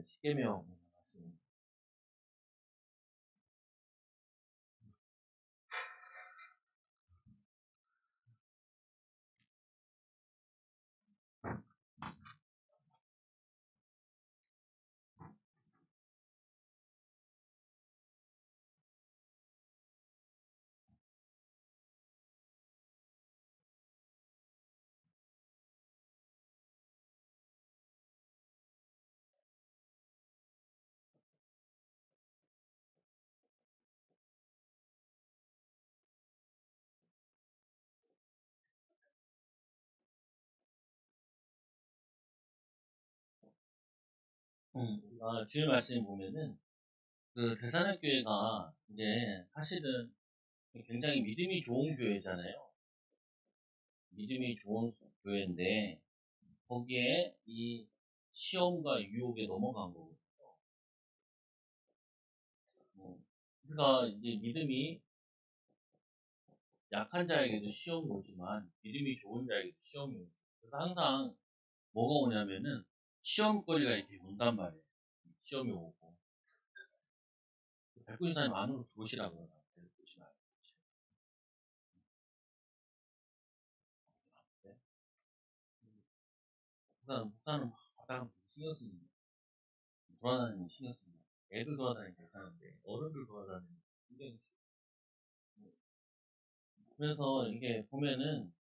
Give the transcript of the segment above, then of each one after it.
십계명 말씀입니다. 주일 말씀 보면은 그 대산학교회가 이제 사실은 굉장히 믿음이 좋은 교회잖아요. 믿음이 좋은 교회인데 거기에 이 시험과 유혹에 넘어간 거거든요. 그러니까 이제 믿음이 약한 자에게도 시험이 오지만 믿음이 좋은 자에게도 시험이 오죠. 그래서 항상 뭐가 오냐면은 시험거리가 이렇게 온단 말이에요. 시험이 오고 백군사님 안으로 들어오시라고 그러나 들어오지 말고 목사는 바닥을 신경 씁니다. 돌아다니는 신경 씁니다. 애들 돌아다니면 괜찮은데 어른들 돌아다니면 신경이 쓰여요. 그래서 이게 보면은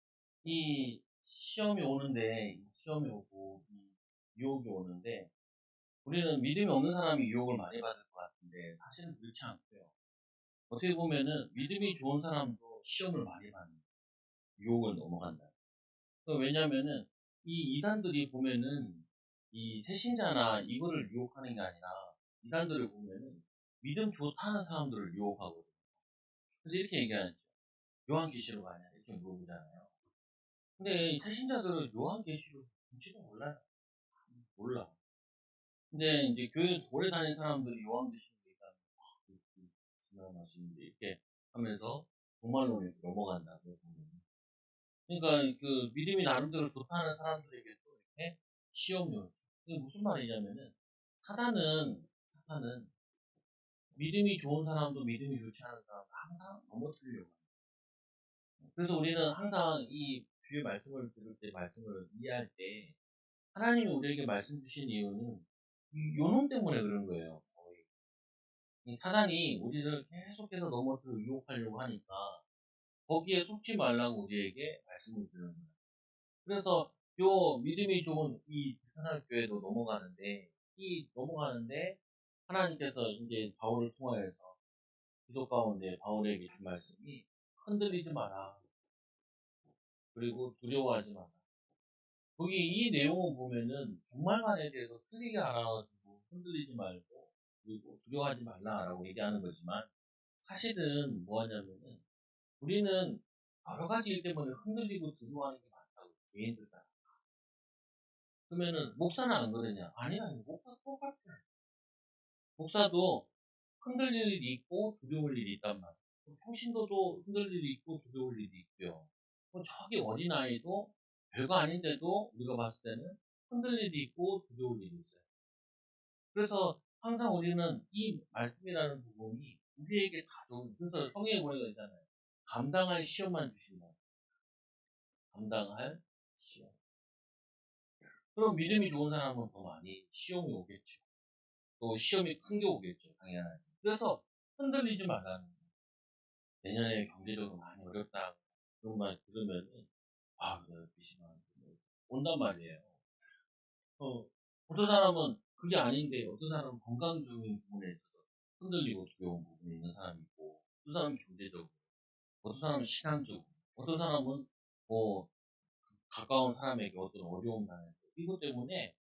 이 시험이 오는데 시험이 오고 이 유혹이 오는데 우리는 믿음이 없는 사람이 유혹을 많이 받을 것 같은데 사실은 그렇지 않고요. 어떻게 보면은 믿음이 좋은 사람도 시험을 많이 받는 유혹을 넘어간다. 왜냐면은 이 이단들이 보면은 이 새신자나 이거를 유혹하는 게 아니라 이단들을 보면은 믿음 좋다는 사람들을 유혹하거든요. 그래서 이렇게 얘기하죠. 요한계시록 아니야 이렇게 물어보잖아요. 근데 이 새신자들은 요한계시록 뭔지도 몰라요. 몰라. 근데 이제 교회 오래 다닌 사람들이 요한계시록 얘기하면 중요한 말씀인데 이렇게 하면서 정말로 이렇게 넘어간다고 보면. 그러니까 그 믿음이 나름대로 좋다는 사람들에게 또 이렇게 시험이 오죠. 이게 무슨 말이냐면은 사탄은 믿음이 좋은 사람도 믿음이 좋지 않은 사람도 항상 넘어뜨리려고 합니다. 그래서 우리는 항상 이 주의 말씀을 들을 때 말씀을 이해할 때 하나님이 우리에게 말씀 주신 이유는 이 요놈 때문에 그런 거예요. 거의. 이 사단이 우리를 계속해서 넘어뜨려 유혹하려고 하니까 거기에 속지 말라고 우리에게 말씀을 주는 거예요. 그래서 요 믿음이 좋은 이 대산학교에도 넘어가는데 하나님께서 이제 바울을 통하여서 기도 가운데 바울에게 준 말씀이 흔들리지 마라. 그리고 두려워하지 마라. 거기 이 내용을 보면은 종말만에 대해서 틀리게 알아가지고 흔들리지 말고 그리고 두려워하지 말라라고 얘기하는 거지만 사실은 뭐 하냐면은 우리는 여러 가지 일 때문에 흔들리고 두려워하는 게 많다고 개인들 따라. 그러면은 목사는 안 그러냐? 아니야, 목사 똑같아. 목사도 흔들릴 일이 있고 두려울 일이 있단 말이야. 평신도도 흔들릴 일이 있고 두려울 일이 있고요. 저기 어린아이도 별거 아닌데도 우리가 봤을 때는 흔들릴 일이 있고 두려울 일이 있어요. 그래서 항상 우리는 이 말씀이라는 부분이 우리에게 다 좋은, 그래서 성경에 보니까 있잖아요. 감당할 시험만 주신다. 감당할 시험. 그럼 믿음이 좋은 사람은 더 많이 시험이 오겠죠. 또 시험이 큰 게 오겠죠. 당연하게. 그래서 흔들리지 말라는 거예요. 내년에 경제적으로 많이 어렵다. 그런 말 들으면은, 내가 비심한 온단 말이에요. 어떤 사람은 그게 아닌데, 어떤 사람은 건강적인 부분에 있어서 흔들리고 두려운 부분이 있는 사람이 있고, 어떤 사람은 경제적으로, 어떤 사람은 신앙적으로, 어떤 사람은 뭐, 가까운 사람에게 어떤 어려움 당해서, 이것 때문에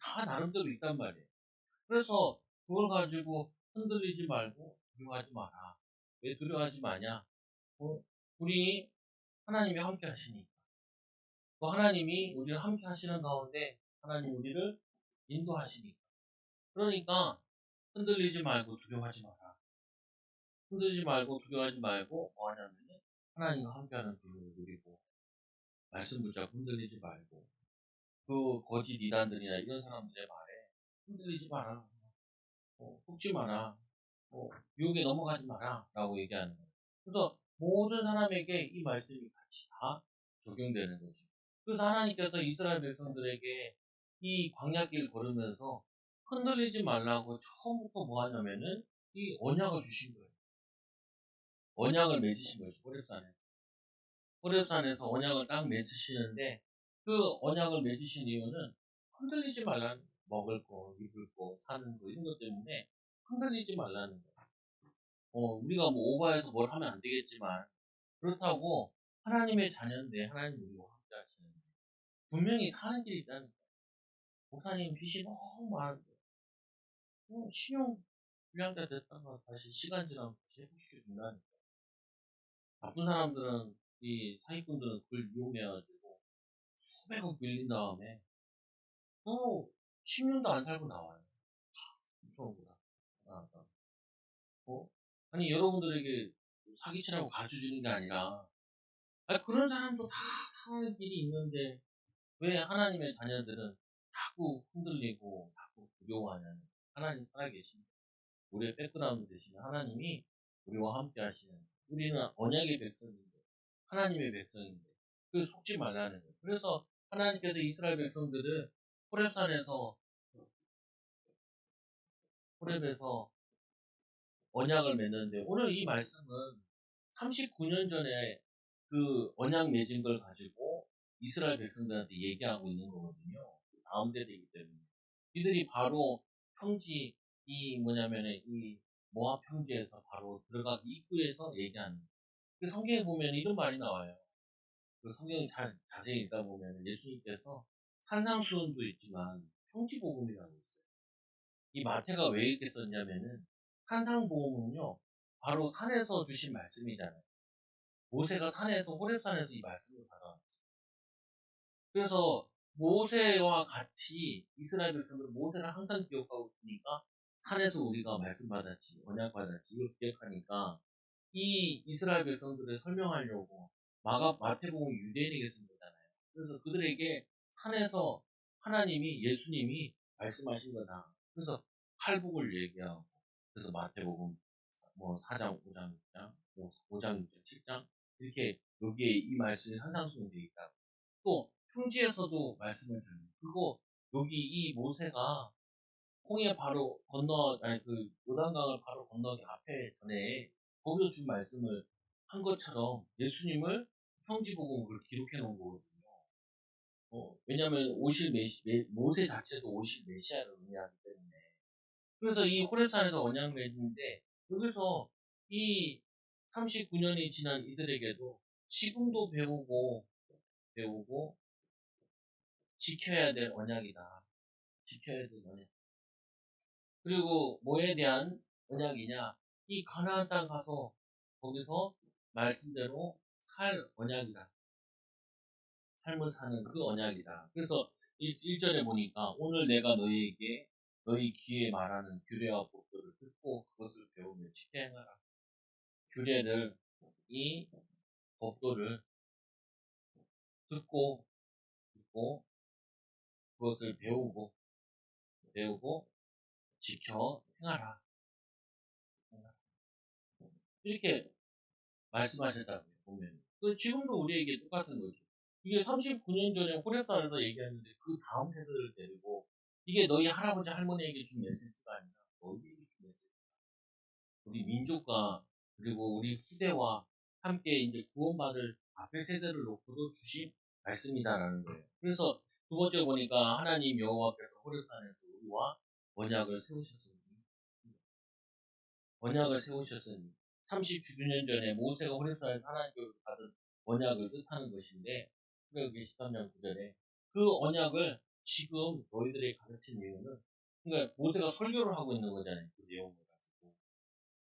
다 나름대로 있단 말이에요. 그래서 그걸 가지고 흔들리지 말고 두려워하지 마라. 왜 두려워하지 마냐? 우리 하나님이 함께 하시니까. 그 하나님이 우리를 함께 하시는 가운데 하나님 우리를 인도하시니까. 그러니까 흔들리지 말고 두려워하지 마라. 흔들리지 말고 두려워하지 말고 뭐 하냐면 하나님과 함께하는 비밀을 누리고 말씀 붙잡고 흔들리지 말고 그 거짓 이단들이나 이런 사람들의 말에 흔들리지 마라. 속지 마라. 유혹에 넘어가지 마라. 라고 얘기하는 거예요. 그래서 모든 사람에게 이 말씀이 같이 다 적용되는 거죠. 그래서 하나님께서 이스라엘 백성들에게 이 광야길 걸으면서 흔들리지 말라고 처음부터 뭐 하냐면은 이 언약을 주신 거예요. 언약을 맺으신 거죠. 호렙산에서 언약을 딱 맺으시는데 그 언약을 맺으신 이유는 흔들리지 말라는 거예요. 먹을 거, 입을 거, 사는 거 이런 것 때문에 흔들리지 말라는 거예요. 우리가 뭐 오버해서 뭘 하면 안 되겠지만 그렇다고 하나님의 자녀인데 하나님 우리와 함께 하시는데 분명히 사는 길이 있다는 거예요. 목사님 빚이 너무 많은데 신용 불량자 됐다가 다시 시간 지나면 다시 회복시켜 준다니까. 나쁜 사람들은 이 사기꾼들은 그걸 이용해가지고 수백억 빌린 다음에 또 10년도 안 살고 나와요. 무서운 거다. 어? 아니 여러분들에게 사기치라고 가르쳐주는 게 아니라 그런 사람도 다 사는 길이 있는데 왜 하나님의 자녀들은 자꾸 흔들리고 자꾸 두려워하냐는 하나님 살아계신 우리의 백그라운드 되시는 하나님이 우리와 함께 하시는 우리는 언약의 백성인데 하나님의 백성인데 그 속지 말라는 거예요. 그래서 하나님께서 이스라엘 백성들을 호렙산에서 호렙에서 언약을 맺는데 오늘 이 말씀은 39년 전에 그 언약 맺은 걸 가지고 이스라엘 백성들한테 얘기하고 있는 거거든요. 다음 세대이기 때문에. 이들이 바로 평지, 이 뭐냐면은 이 모압 평지에서 바로 들어가기 입구에서 얘기하는 거예요. 그 성경에 보면 이런 말이 나와요. 그 성경을 자세히 읽다 보면 예수님께서 산상수훈도 있지만 평지복음이라고 있어요. 이 마태가 왜 이렇게 썼냐면은 산상복음은요, 바로 산에서 주신 말씀이잖아요. 모세가 산에서 호렙산에서 이 말씀을 받아왔어요. 그래서 모세와 같이 이스라엘 백성들은 모세를 항상 기억하고 있으니까 산에서 우리가 말씀 받았지, 언약 받았지 이걸 기억하니까 이 이스라엘 백성들을 설명하려고 마태복음 유대인에게 쓴 거잖아요. 그래서 그들에게 산에서 하나님이 예수님이 말씀하신 거다. 그래서 팔복을 얘기하고 그래서 마태복음 뭐 4장, 5장, 6장, 5장, 6장, 7장 이렇게 여기에 이 말씀이 산상수훈되어 있다. 또 평지에서도 말씀을 줘요. 그리고 여기 이 모세가 홍해 바로 건너 아니 그 요단강을 바로 건너기 앞에 전에 거기서 준 말씀을 한 것처럼 예수님을 평지복음 그걸 기록해 놓은 거거든요. 왜냐하면 모세 자체도 오실 메시아를 의미하기 때문에 그래서 이 호렙산에서 언약 맺는데 여기서 이 39년이 지난 이들에게도 지금도 배우고 지켜야 될 언약이다. 지켜야 될 언약. 그리고 뭐에 대한 언약이냐? 이 가나안 땅 가서 거기서 말씀대로 살 언약이다. 삶을 사는 그 언약이다. 그래서 1절에 보니까 오늘 내가 너희에게 너희 귀에 말하는 규례와 법도를 듣고 그것을 배우며 지켜 행하라. 규례를 이 법도를 듣고 그것을 배우고 지켜 행하라. 이렇게 말씀하셨다고요, 보면. 그 지금도 우리에게 똑같은 거죠. 이게 39년 전에 호렙산에서 얘기했는데 그 다음 세대를 데리고 이게 너희 할아버지 할머니에게 준 메시지가 아니라 너희에게 준 메시지. 우리 민족과 그리고 우리 후대와 함께 이제 구원받을 앞에 세대를 놓고도 주신 말씀이다라는 거예요. 그래서 두 번째 보니까 하나님 여호와께서 호렙산에서 우리와 언약을 세우셨으니 39년 전에 모세가 호렙산에서 하나님께로 받은 언약을 뜻하는 것인데 출애굽기 13장 9절에 그 언약을 지금 너희들에게 가르친 이유는 그러니까 모세가 설교를 하고 있는 거잖아요. 그 내용을 가지고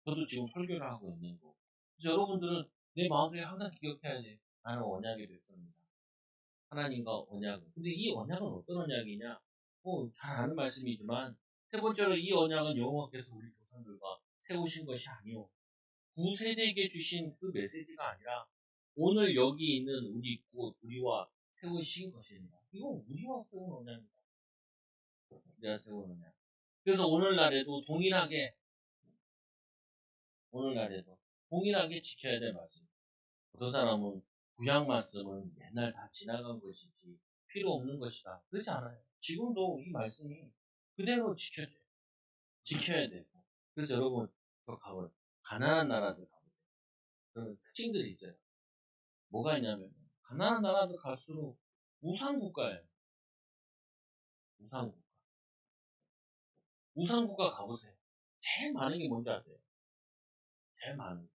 저도 지금 설교를 하고 있는 거. 그래서 여러분들은 내 마음속에 항상 기억해야 돼. 나는 언약의 백성이다. 하나님과 언약은. 근데 이 언약은 어떤 언약이냐? 잘 아는 말씀이지만 세 번째로 이 언약은 여호와께서 우리 조상들과 세우신 것이 아니오. 구세대에게 주신 그 메시지가 아니라 오늘 여기 있는 우리와 세우신 것입니다. 이건 우리와 세운 언약입니다. 우리가 세운 언약. 그래서 오늘날에도 동일하게 지켜야 될 말씀. 어떤 사람은 구약 말씀은 옛날 다 지나간 것이지 필요 없는 것이다. 그렇지 않아요. 지금도 이 말씀이 그대로 지켜야 되고. 그래서 여러분, 저 가보요. 가난한 나라들 가보세요. 그런 특징들이 있어요. 뭐가 있냐면, 가난한 나라들 갈수록 우상국가예요. 우상국가. 우상국가 가보세요. 제일 많은 게 뭔지 아세요? 제일 많은 게.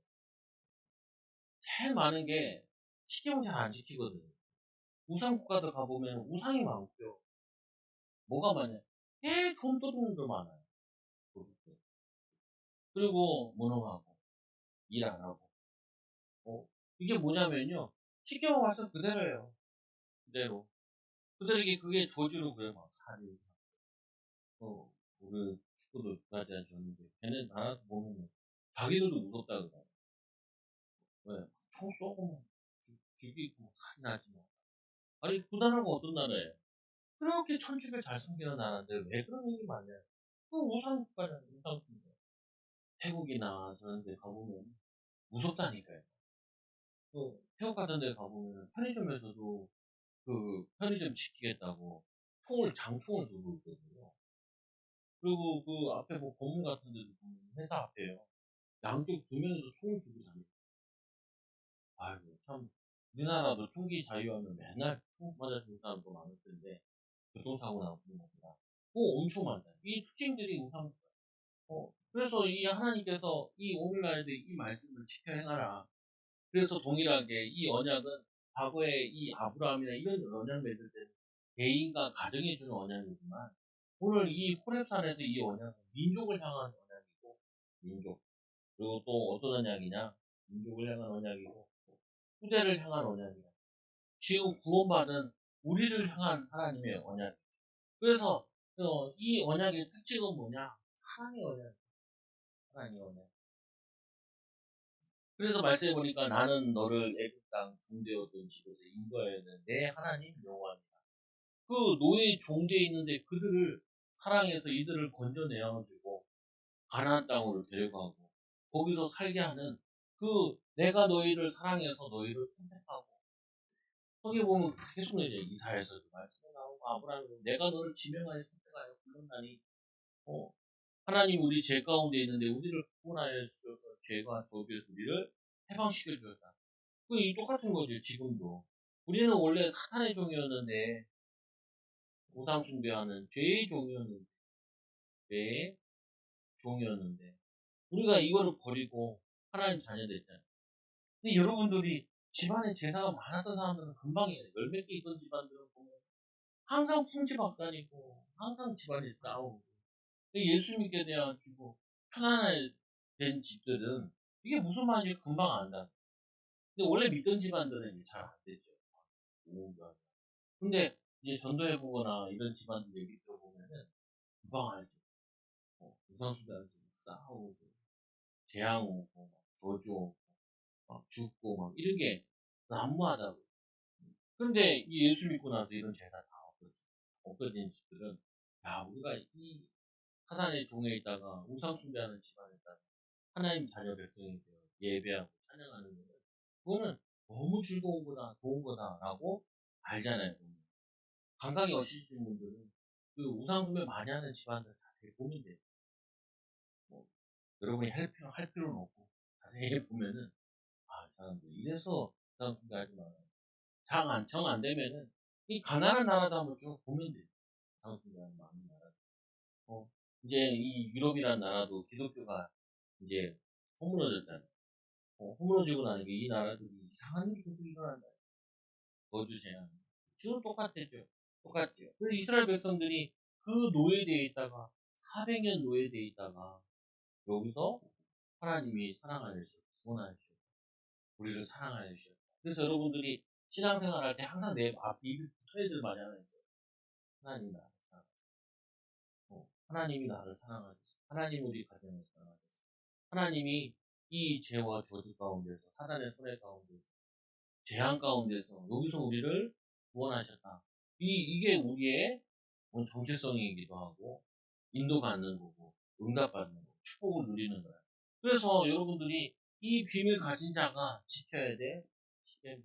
제일 많은 게 시키면 잘 안 지키거든요. 우상국가들 가보면 우상이 많고요. 뭐가 많냐? 돈도둑들 많아요. 그리고 무능하고 일 안 하고. 이게 뭐냐면요. 시켜만 와서 그대로예요. 그대로. 그들에게 그게 저주로 그래 막 살인사. 우리 축구도 그까지 안 줬는데 걔네 나라 보면 자기들도 무섭다 그래. 왜? 총 쏘고 막 죽이고 살인하지 뭐. 아니 그 나라가 어떤 나라예요? 그렇게 천주교 잘 섬기는 나라인데 왜 그런 일이 많냐요? 그 우상국가잖아요. 우상국가. 태국이나 저런 데 가보면 무섭다니까요. 태국 같은 데 가보면 편의점에서도 그 편의점 지키겠다고 장총을 들고 있거든요. 그리고 그 앞에 뭐 건물 같은 데도 보면 회사 앞에요. 양쪽 두 면에서 총을 들고 다니고. 아이고, 참, 우리나라도 총기 자유하면 맨날 총 맞아 죽는 사람도 많을 텐데, 교통사고 나고 그런 겁니다. 엄청 많다. 이 특징들이 우상, 그래서 이 하나님께서 이 오늘날에도 이 말씀을 지켜 행하라. 그래서 동일하게 이 언약은 과거에 이 아브라함이나 이런 언약 맺을 때는 개인과 가정에 주는 언약이지만 오늘 이 호렙산에서 이 언약은 민족을 향한 언약이고 민족 그리고 또 어떤 언약이냐 민족을 향한 언약이고 후대를 향한 언약이야. 지금 구원받은 우리를 향한 하나님의 언약. 그래서 이 언약의 특징은 뭐냐? 사랑의 언약. 사랑의 언약. 그래서 말씀해 보니까 나는 너를 애굽 땅 종되었던 집에서 인도하였는 내 하나님 여호와니라. 그 노예 종되어 있는데 그들을 사랑해서 이들을 건져내어주고 가나안 땅으로 데려가고 거기서 살게 하는 그 내가 너희를 사랑해서 너희를 선택하고 거기 보면 계속 이제 이사야서도 말씀이 나오고 아브라함이 내가 너를 지명하여 선택하여 불렀나니 하나님 우리 죄 가운데 있는데 우리를 구원하여 주셔서 죄와 저주에서 우리를 해방시켜 주셨다. 이 똑같은 거죠 지금도. 우리는 원래 사탄의 종이었는데 우상 숭배하는 죄의 종이었는데 우리가 이거를 버리고 하나님 자녀 됐잖아요. 근데 여러분들이 집안에 제사가 많았던 사람들은 금방 해요. 열 몇 개 있던 집안들은 보면 항상 풍지박산이고 항상 집안이 싸우고 예수 믿게 돼가지고 편안한 집들은 이게 무슨 말인지 금방 안다. 근데 원래 믿던 집안들은 잘 안 되죠. 뭔가. 근데 이제 전도해보거나 이런 집안들 얘기 들어보면은 금방 알죠. 우상수다한테 싸우고 재앙 오고 막 저주 오고 막 죽고 막 이런 게 난무하다고. 근데 이 예수 믿고 나서 이런 제사 다 없어진 집들은 야 우리가 이 사단의 종에 있다가 우상 숭배하는 집안에 있다가 하나님 자녀 백성이 되어 예배하고 찬양하는 거는 그거는 너무 즐거운 거다 좋은 거다라고 알잖아요. 감각이 없으신 분들은 그 우상 숭배 많이 하는 집안들 자세히 보면 돼요. 뭐, 여러분이 할 필요는 없고 자세히 보면은 이 사람들 이래서 우상 숭배하지 말아요. 정 안 되면은 이 가난한 나라도 한번 쭉 보면 돼요. 우상 숭배하는 많은 나라. 이제 이 유럽이라는 나라도 기독교가 이제 허물어졌잖아요. 허물어지고 나니까 이 나라들이 이상한 일이 계속 일어난다. 거주 제한. 지금 똑같았죠. 똑같죠. 그래서 이스라엘 백성들이 그 노예되어 있다가 400년 노예되어 있다가 여기서 하나님이 사랑하셔서 구원하셔서 우리를 사랑하셔서 그래서 여러분들이 신앙생활 할 때 항상 내 앞에 입이 붙어야 될 말이 하나 있어요. 하나님 나를 사랑하셔서 하나님이 나를 사랑하셔서 하나님 우리 가정을 사랑하셔서 하나님이 이 죄와 저주 가운데서 사단의 손해 가운데서 재앙 가운데서 여기서 우리를 구원하셨다. 이게 우리의 정체성이기도 하고 인도 받는 거고, 응답 받는 거고, 축복을 누리는 거야. 그래서 여러분들이 이 비밀 가진 자가 지켜야 돼. 십계명.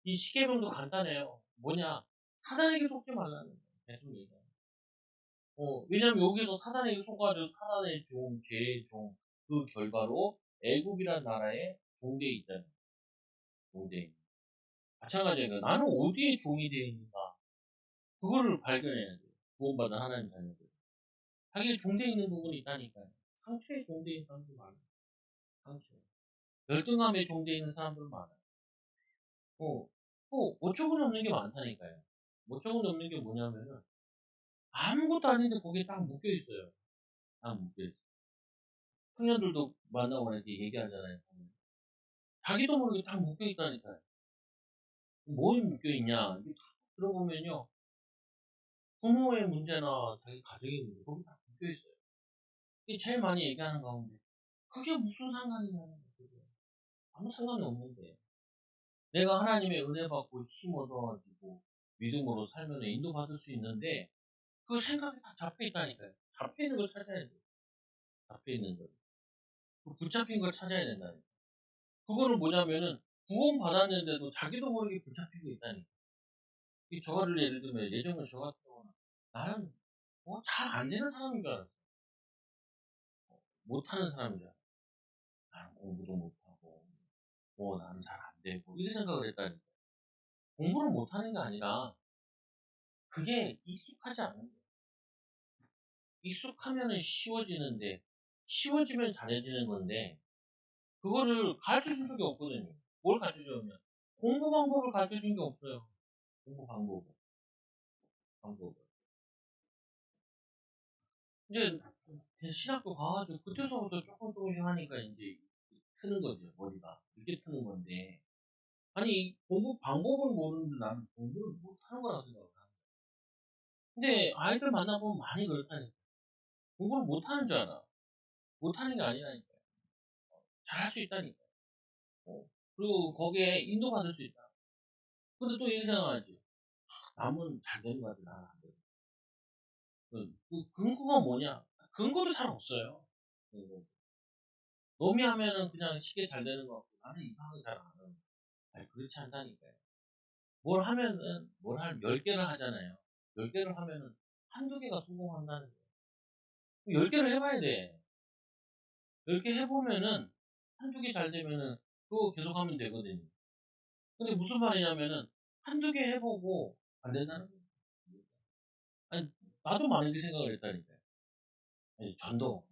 이 십계명도 간단해요. 뭐냐? 사단에게 속지 말라는 거야. 계속 얘기해. 왜냐면 여기서 사단에게 속아져 사단의 종, 죄의 종, 그 결과로 애국이란 나라에 종되어 있잖아요. 종되어 있는. 마찬가지예요. 나는 어디에 종이 되어 있는가? 그거를 발견해야 돼요. 구원받은 하나님 자녀들. 자기의 종되어 있는 부분이 있다니까요. 상처에 종되어 있는 사람들 많아요. 상처에. 열등감에 종되어 있는 사람들 많아요. 어처구니 없는 게 많다니까요. 어처구니 없는 게 뭐냐면은, 아무것도 아닌데 거기에 딱 묶여 있어요. 딱 묶여 있어요. 청년들도 만나고 이렇게 얘기하잖아요. 자기도 모르게 딱 묶여 있다니까요. 뭐에 묶여 있냐? 이게 딱 들어보면요. 부모의 문제나 자기 가정의 문제, 거기 다 묶여 있어요. 이게 제일 많이 얘기하는 가운데, 그게 무슨 상관이냐는 거예요. 아무 상관이 없는데. 내가 하나님의 은혜 받고 힘 얻어가지고 믿음으로 살면 인도받을 수 있는데, 그 생각이 다 잡혀 있다니까요. 잡혀 있는 걸 찾아야 돼요. 잡혀 있는 걸. 그 붙잡힌 걸 찾아야 된다니까. 그거는 뭐냐면은, 구원 받았는데도 자기도 모르게 붙잡히고 있다니까. 저를 예를 들면, 예전에 저 같은 경우는, 나는 잘 안 되는 사람인 줄 알았어. 못하는 사람인 줄 알았어. 나는 공부도 못하고, 나는 잘 안 되고, 이렇게 생각을 했다니까. 공부를 못하는 게 아니라, 그게 익숙하지 않은 거예요. 익숙하면은 쉬워지는데, 쉬워지면 잘해지는 건데, 그거를 가르쳐 준 적이 없거든요. 뭘 가르쳐 줬냐? 공부 방법을 가르쳐 준 게 없어요. 공부 방법을. 이제 신학교 가가지고 그때서부터 조금씩 하니까 이제 트는 거죠, 머리가. 이렇게 트는 건데. 아니, 공부 방법을 모르는데 나는 공부를 못하는 거라 생각을 하는 거야. 근데 아이들 만나보면 많이 그렇다니까. 공부를 못하는 줄 알아. 못하는 게 아니라니까. 잘할 수 있다니까. 그리고 거기에 인도받을 수 있다. 근데 또 이렇게 생각하지. 남은 잘 되는 거 같아, 나는 안 돼. 그 근거가 뭐냐? 근거도 잘 없어요. 근거. 놈이 하면은 그냥 쉽게 잘 되는 거 같고, 나는 이상하게 잘 안 하는 거. 아니, 그렇지 않다니까요. 뭘 하면은, 10개를 하잖아요. 10개를 하면은, 한두 개가 성공한다는 거예요. 10개를 해봐야 돼. 10개 해보면은, 한두 개 잘 되면은, 그거 계속 하면 되거든요. 근데 무슨 말이냐면은, 한두 개 해보고, 안 된다는 거예요. 아니, 나도 많이 생각을 했다니까요. 아니, 전도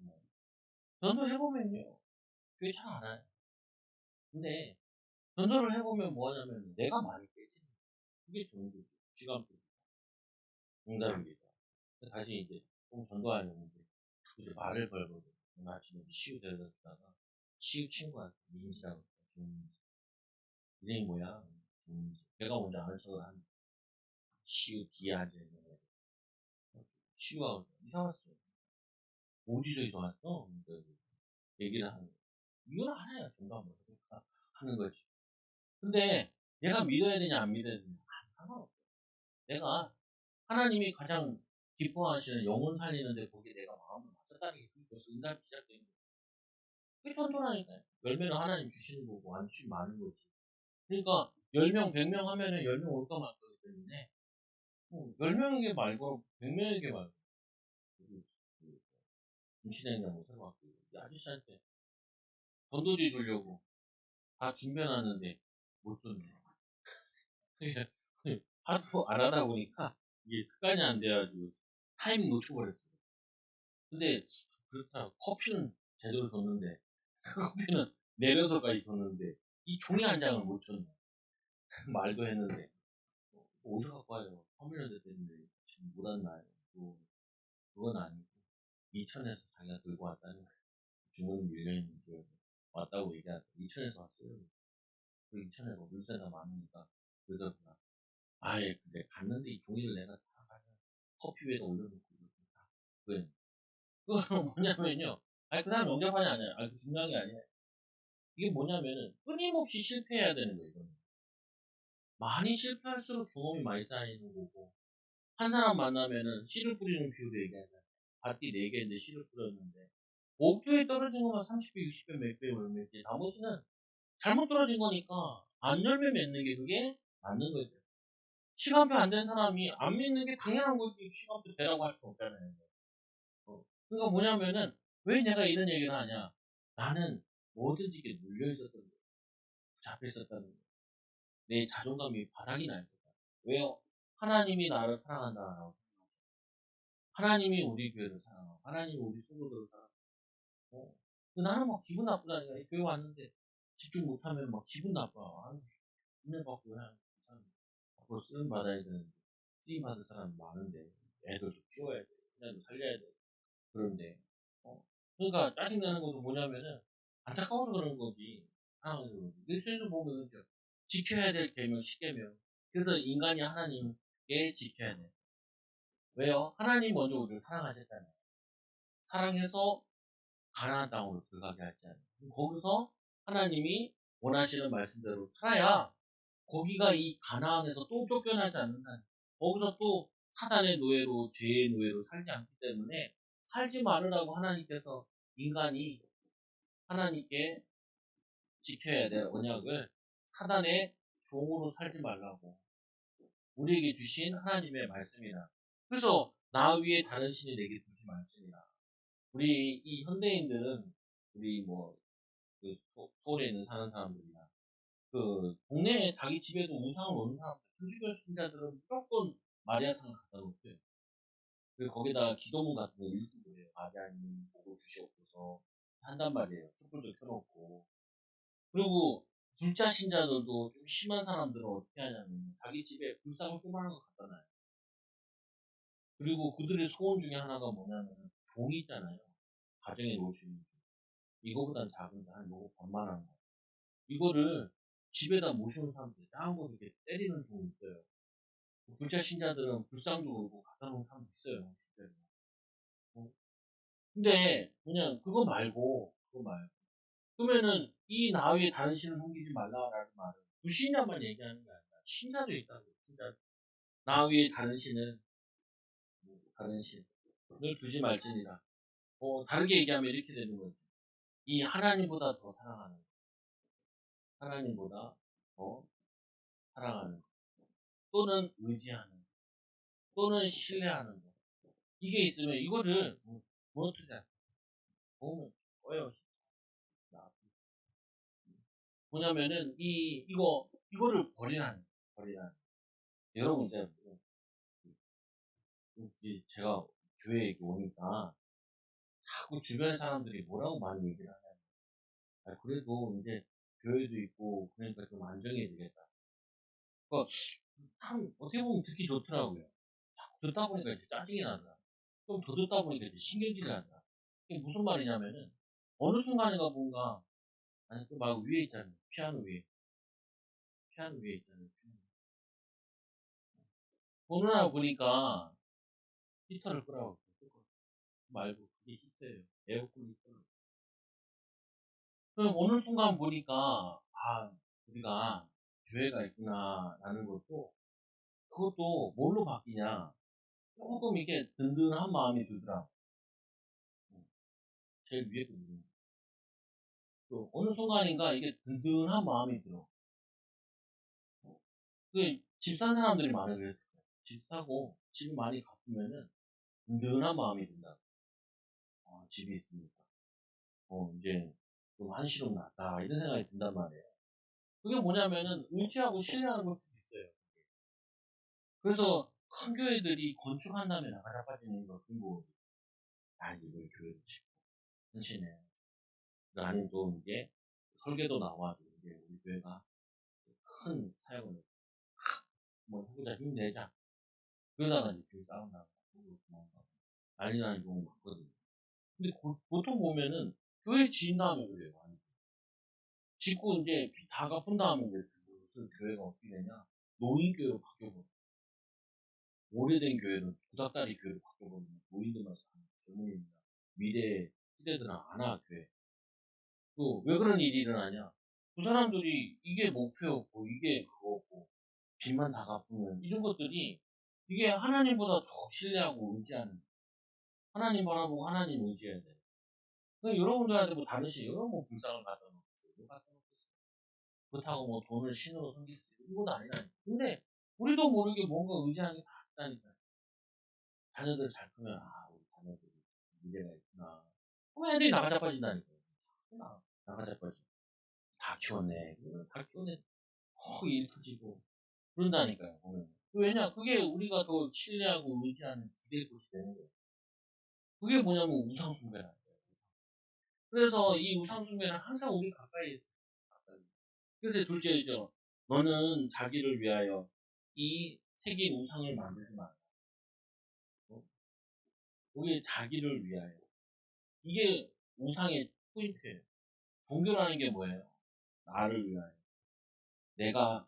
해보면요. 그게 잘 안 와요. 근데, 전도를 해보면 뭐 하냐면, 내가 많이 깨지는 거예요. 그게 좋은 거죠. 시간 끌기. 응답입니다. 다시 이제, 전도하려는데, 이제 말을 걸거든. 오늘 아침에 시우 데려다 주다가, 시우 친구한테 민지라고, 김민지. 이름이 뭐야? 김민지. 걔가 먼저 아는 척을 하는 거야. 시우 뒤에 앉아있는 거. 시우가 이사 왔어. 어디서 이사 왔어? 그러니까 얘기를 하는 거야. 이건 알아야 전도 한번 해볼까? 하는 거지. 근데, 내가 믿어야 되냐, 안 믿어야 되냐? 상관없어. 내가, 하나님이 가장 기뻐하시는 영혼 살리는데 거기에 내가 마음을 맞췄다는 게 그게 벌써 응답이 시작되는 거야. 그게 전도라니까요. 열매는 하나님 주시는 거고, 안 주시면 많은 거지. 그러니까 10명, 100명 하면은 10명 올까 말까 때문에 10명에게 말고 100명에게 말고 김치냉장 못 사갖고 이 아저씨한테 전도지 주려고 다 준비해놨는데 못 줬네. 하도 안 하다 보니까 이게 습관이 안 돼가지고 타이밍 놓쳐버렸어. 근데 그렇다 커피는 제대로 줬는데 커피는 내려서까지 줬는데 이 종이 한 장을 못 줬네. 말도 했는데 어디서 갖고 와요? 커뮤니티 때문에 지금 못 왔나요? 그건 아니고 이천에서 자기가 들고 왔다는 거예요. 주문이 밀려있는 쪽에서 왔다고 얘기하고 이천에서 왔어요. 그 이천에 뭐 물세가 많으니까 그래서 아예 근데 갔는데 이 종이를 내가 다 가면 커피 위에다 올려놓고 이렇게 다 왜? 그거는 뭐냐면요. 아니 그 사람 영접하냐 아니야. 아니 그 중요한 게 아니야. 이게 뭐냐면은 끊임없이 실패해야 되는 거예요. 이거는. 많이 실패할수록 경험이 많이 쌓이는 거고 한 사람 만나면은 씨를 뿌리는 비유로 얘기하잖아요. 밭이 4개인데 씨를 뿌렸는데 옥토에 떨어진 것만 30배, 60배, 몇 배, 몇 배. 나머지는 잘못 떨어진 거니까 안 열매 맺는 게 그게 맞는 거죠. 시간표 안 된 사람이 안 믿는 게 당연한 거지. 시간표 되라고 할 수 없잖아요. 그러니까 뭐냐면은 왜 내가 이런 얘기를 하냐. 나는 뭐든지 이게 눌려 있었던 거예요. 잡혀 있었다는 거예요. 내 자존감이 바닥이 나 있었다. 왜요? 하나님이 나를 사랑한다라고 생각하죠. 하나님이 우리 교회를 사랑하고 하나님이 우리 성도들을 사랑하고 나는 막 기분 나쁘다니까. 교회 왔는데 집중 못하면 막 기분 나빠. 아유, 은혜 받고 그냥 앞으로 쓰임 받아야 되는데 쓰임 받을 사람이 많은데 애들도 키워야 돼. 그냥 살려야 돼. 그런데 그러니까 짜증나는 것도 뭐냐면은 안타까워서 그런 거지. 사랑해서 그런 거지. 예수님도 보면 그죠. 지켜야 될 계명 10계명. 그래서 인간이 하나님께 지켜야 돼. 왜요? 하나님 먼저 우리를 사랑하셨잖아요. 사랑해서 가나안 땅으로 들어가게 했잖아요. 거기서 하나님이 원하시는 말씀대로 살아야 거기가 이 가나안에서 또 쫓겨나지 않는다. 거기서 또 사단의 노예로 죄의 노예로 살지 않기 때문에 살지 말으라고 하나님께서 인간이 하나님께 지켜야 될 언약을 사단의 종으로 살지 말라고 우리에게 주신 하나님의 말씀이다. 그래서 나 위에 다른 신이 내게 두지 말지니라. 우리 이 현대인들은 우리 그 서울에 있는 사는 사람들이나 그 동네에 자기 집에도 우상을 놓는 사람들, 천주교 신자들은 무조건 마리아상을 갖다 놓고요. 그리고 거기다가 기도문 같은 거 읽고 그래요. 마리아님 보고 주시옵소서 한단 말이에요. 촛불도 켜놓고. 그리고 불자 신자들도 좀 심한 사람들은 어떻게 하냐면 자기 집에 불상을 조그마한 거 갖다 놔요. 그리고 그들의 소원 중에 하나가 뭐냐면 종이 있잖아요. 가정에 놓을 수 있는 종. 이거보단 작은데 한 요거 반만한 거. 이거를 집에다 모시는 사람들이 작은 거 이렇게 때리는 종이 있어요. 불자 신자들은 불상도 그렇고 갖다 놓은 사람도 있어요. 실제로. 어? 근데 그냥 그거 말고 그러면은 이 나위에 다른 신을 섬기지 말라라는 말은 불신자만 얘기하는 게 아니라 신자도 있다고. 진짜 나위에 다른 신은 다른 신을 두지 말지니라. 다르게 얘기하면 이렇게 되는 거죠. 이 하나님보다 더 사랑하는 거. 하나님보다 더 사랑하는 거. 또는 의지하는 거. 또는 신뢰하는 거. 이게 있으면 이거를 어떻게 보면 꺼요. 뭐냐면은 이거를 버리라는 거예요. 버리라는 거예요. 여러분 이제 제가 교회에 이렇게 오니까 자꾸 주변 사람들이 뭐라고 많이 얘기를 하냐면 그래도 이제 교회도 있고 그러니까 좀 안정해지겠다. 그러니까 참 어떻게 보면 듣기 좋더라고요. 자꾸 듣다 보니까 이제 짜증이 난다. 좀 더 듣다 보니까 이제 신경질이 난다. 이게 무슨 말이냐면은 어느 순간인가 뭔가 아니 그 막 위에 있잖아요. 피아노 위에 있잖아요. 보느라 보니까 히터를 끄라고 말고 그게 히터예요. 에어컨 히터. 그 어느 순간 보니까 우리가 교회가 있구나라는 것도 그것도 뭘로 바뀌냐 조금 이렇게 든든한 마음이 들더라. 제일 위에 든든. 또 어느 순간인가 이게 든든한 마음이 들어. 집 산 사람들이 많이 그랬을 거예요. 집 사고 집이 많이 갚으면은 든든한 마음이 든다. 집이 있으니까. 이제 좀 한시름 났다 이런 생각이 든단 말이에요. 그게 뭐냐면은 의지하고 신뢰하는 걸 수도 있어요. 그래서 큰 교회들이 건축한 다음에 나가자 빠지는 거 그리고 이걸 교회를 짓고 헌신해. 아니면 또 이제 설계도 나와가지고 이제 우리 교회가 큰 사역을 뭐 해보자 힘내자. 그러다가 이제 교회 싸움나고 도망가고 난리 나는 경우 많거든요. 근데 보통 보면은 교회 지은 다음에 그래요. 짓고 이제 다 갚은 다음에 무슨 교회가 어떻게 되냐? 노인교회로 바뀌어버려. 오래된 교회는 구닥다리 교회로 바뀌어버리면 노인들만 사는 젊은이입니다. 미래 시대들은 안 와, 교회. 왜 그런 일이 일어나냐? 그 사람들이 이게 목표였고, 이게 그거고, 빚만 다 갚으면, 이런 것들이, 이게 하나님보다 더 신뢰하고 의지하는, 하나님 바라보고 하나님 의지해야 돼. 여러분들한테 뭐 다르시, 여러 뭐 불쌍을 갖다 놓겠어요. 뭐 갖다 놓겠어요. 그렇다고 뭐 돈을 신으로 섬길 수 있고, 이건 아니라니까. 근데, 우리도 모르게 뭔가 의지하는 게 다 있다니까. 자녀들 잘 크면, 우리 자녀들이 미래가 있구나. 그럼 애들이 나가 자빠진다니까. 나가 자빠져. 다 키웠네. 다 키웠네. 일 터지고. 그런다니까요, 보면. 왜냐? 그게 우리가 더 신뢰하고 의지하는 기댈 곳이 되는 거예요. 그게 뭐냐면 우상숭배라는 거예요. 그래서 이 우상숭배는 항상 우리 가까이에 있어요. 가까이. 그래서 둘째죠. 너는 자기를 위하여 이 새긴 우상을 만들지 마라. 어? 그게 자기를 위하여. 이게 우상의 포인트예요. 종교라는 게 뭐예요? 나를 위하여. 내가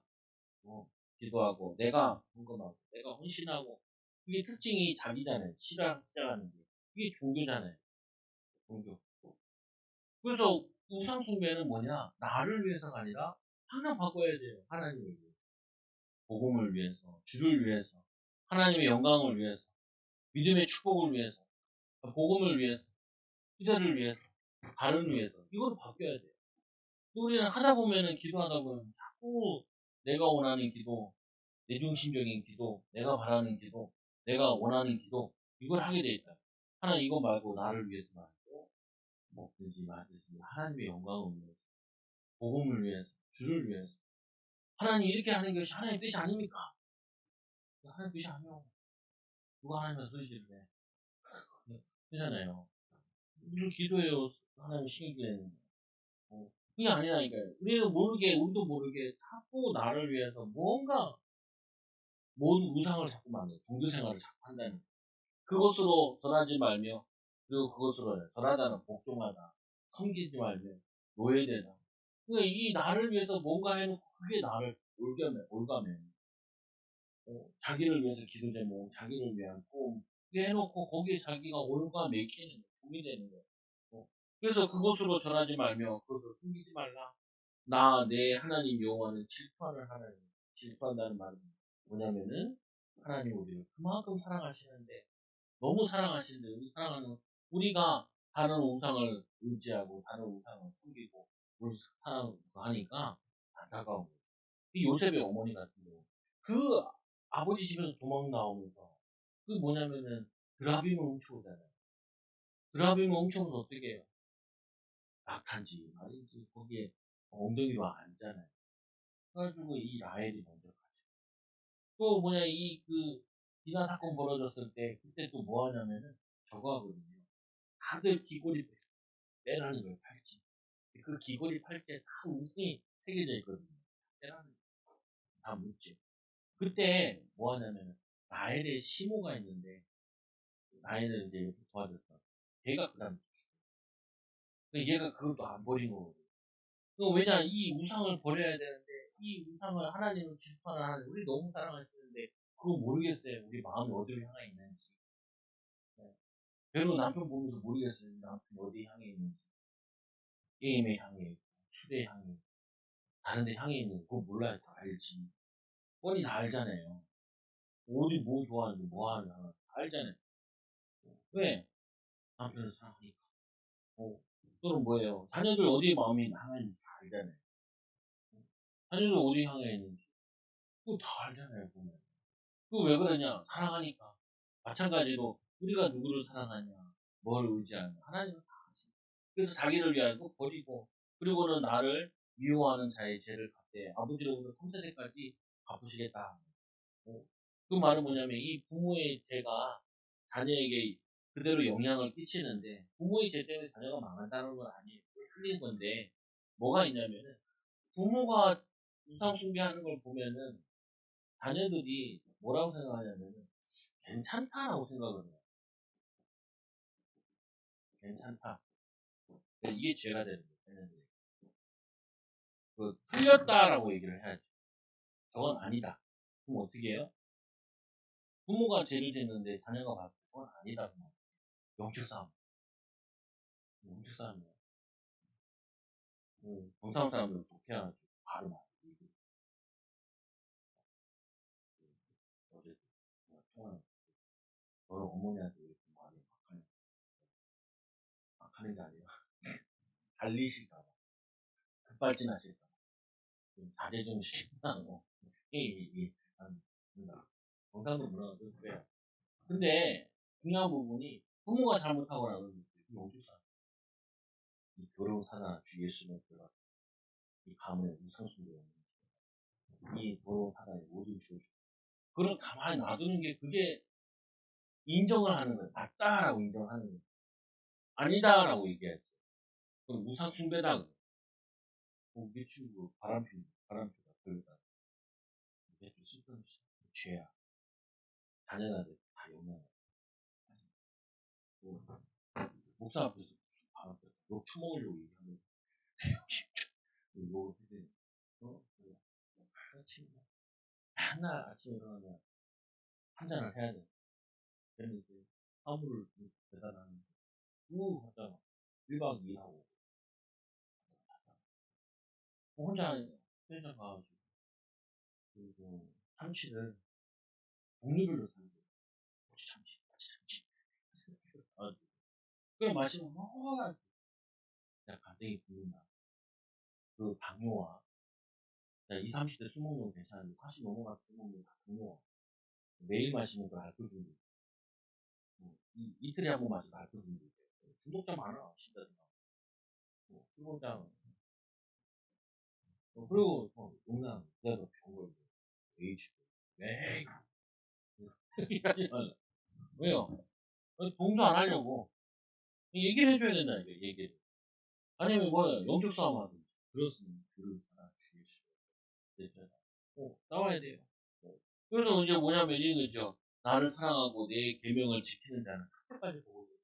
기도하고, 내가 헌금하고, 내가 헌신하고. 그게 특징이 자기잖아요. 시작하는 게. 이게 종교잖아요. 종교. 그래서 우상숭배는 뭐냐? 나를 위해서가 아니라 항상 바꿔야 돼요. 하나님을 위해서. 복음을 위해서. 주를 위해서. 하나님의 영광을 위해서. 믿음의 축복을 위해서. 복음을 위해서. 시대를 위해서. 다른 위해서. 이걸 바뀌어야 돼요. 우리는 하다 보면은 기도하다 보면 자꾸 내가 원하는 기도, 내 중심적인 기도, 내가 바라는 기도, 내가 원하는 기도, 이걸 하게 돼 있다. 하나님 이거 말고 나를 위해서 말고, 먹든지 말든지 하나님의 영광을 위해서, 복음을 위해서, 주를 위해서. 하나님 이렇게 하는 것이 하나님의 뜻이 아닙니까? 하나님의 뜻이 아니요. 누가 하나님의 소리지를 해. 그잖아요. 무슨 기도해요. 하나님 신기해. 그게 아니라니까요. 우리도 모르게 자꾸 나를 위해서 뭔가, 모든 우상을 자꾸 만들어. 종교 생활을 자꾸 한다는 거예요. 그것으로 절하지 말며, 그리고 그것으로 절하다는 복종하다. 섬기지 말며, 노예되다. 그러니까 이 나를 위해서 뭔가 해놓고, 그게 나를 올가매. 자기를 위해서 기도 제목, 자기를 위한 꿈, 이게 해놓고 거기에 자기가 올가 매기는 거예요. 종이 되는 거예요. 그래서 그것으로 절하지 말며, 그것을 숨기지 말라. 내 하나님 여호와는 질투하는 하나님. 질투한다는 말은 뭐냐면은, 하나님 우리를 그만큼 사랑하시는데, 너무 사랑하시는데, 우리가 다른 우상을 의지하고, 다른 우상을 숨기고, 사랑하니까 안타까운 거예요. 이 요셉의 어머니 같은 경우, 그 아버지 집에서 도망 나오면서, 그 뭐냐면은, 드라빔을 훔쳐오잖아요. 드라빔을 훔쳐오면서 어떻게 해요? 낙탄지, 말인지, 거기에 엉덩이로 앉잖아요. 그래가지고 이 라헬이 먼저 가죠. 또 비나 사건 벌어졌을 때, 그때 또 뭐 하냐면은, 저거 하거든요. 다들 귀걸이 빼라는 거예요, 팔찌. 그 귀걸이 팔찌에 다 웃음이 새겨져 있거든요. 빼라는 거예요. 다 묻죠. 그때 뭐 하냐면은, 라헬의 시모가 있는데, 라헬을 이제 도와줬다. 걔가 그 다음에 죽어. 근데 얘가 그것도 안 버린 거거든요. 왜냐, 이 우상을 버려야 되는데, 이 우상을 하나님을 질투하는 하나님, 우리 너무 사랑하시는데, 그거 모르겠어요. 우리 마음이 어디로 향해 있는지. 네. 별로 남편 보면서 모르겠어요. 남편이 어디 향해 있는지. 게임에 향해 있고, 술에 향해 있고, 다른 데 향해 있는 거 그거 몰라요. 다 알지. 뻔히 다 알잖아요. 어디 뭐 좋아하는지, 뭐 하는지 다 알잖아요. 왜? 남편을 사랑하니까. 또는 뭐예요? 자녀들 어디에 마음이 향해 있는지 다 알잖아요. 자녀들 어디 향해 있는지. 그거 다 알잖아요, 보면. 그거 왜 그러냐? 사랑하니까. 마찬가지로 우리가 누구를 사랑하냐, 뭘 의지하냐, 하나님은 다 아시죠. 그래서 자기를 위하여 또 버리고, 그리고는 나를 미워하는 자의 죄를 갚되 아버지로부터 3세대까지 갚으시겠다. 그 말은 뭐냐면 이 부모의 죄가 자녀에게 그대로 영향을 끼치는데, 부모의 죄 때문에 자녀가 망한다는 건 아니에요. 틀린 건데, 뭐가 있냐면은 부모가 우상 숭배하는 걸 보면은 자녀들이 뭐라고 생각하냐면은 괜찮다라고 생각을 해요. 괜찮다. 그러니까 이게 죄가 되는 거예요. 자녀들이. 틀렸다라고 얘기를 해야죠. 저건 아니다. 그럼 어떻게 해요? 부모가 죄를 짓는데 자녀가 봤을 때 저건 아니다. 그러면 영적 싸움. 영적 싸움이에요. 경상 사람들은 독해가지고 바로 막 얘기해. 어제 통화 너는 어머니한테 왜 이렇게 말을 막 하냐. 하는 게 아니라 달리실까봐, 급발진하실까봐 좀 자제 좀 시킨다고. 한다. 경상도 문화가 좀 그래요. 근데 중요한 부분이 부모가 잘못하거나 그러면 이 어디 사? 이 더러운 사단아 주 예수님을 들어가 이 가문의 우상숭배가 이 더러운 사단이 모든 주를 그걸 가만히 놔두는 게 그게 인정을 하는 거예요. 맞다라고 인정하는 거예요. 아니다라고 얘기하죠. 그럼 우상숭배다. 우리 친구 바람피다 그러다. 이게 또 슬픈 죄야. 자녀한테 다 영향을. 목사 앞에서 바람피다. 욕 처먹으려고 얘기하면서 욕을 해주는. 그렇지. 맨날 아침에 일어나면 한 잔을 해야 돼. 걔는 이제 사물을 대단한 하잖아. 1박 2일 하고 혼자 편의점 가가지고 그 참치를 종류별로 사는 거야. 고추 참치, 야채 참치. 그래 마시면 허가 그냥 간땡이 붓는다. 그 당뇨와 20, 30대 술 먹는 건 괜찮은데 40 넘어가서 술 먹는 다 당뇨와 매일 마시는 거 알코올 중독. 이틀에 한 번 마시면 알코올 중독. 중독자 많아 진짜. 중독자 그리고 농담 내가 병 걸고 H 에이 왜요? 동조 안 하려고 얘기를 해줘야 된다니까 얘기를. 아니면 뭐야 영적 싸움 하든지 그렇습니다. 그런 사람 주의시 됐잖아. 나와야 돼요. 그래서 이제 뭐냐면 이거죠. 나를 사랑하고 내 계명을 지키는 자는 하늘까지 보고 있어요.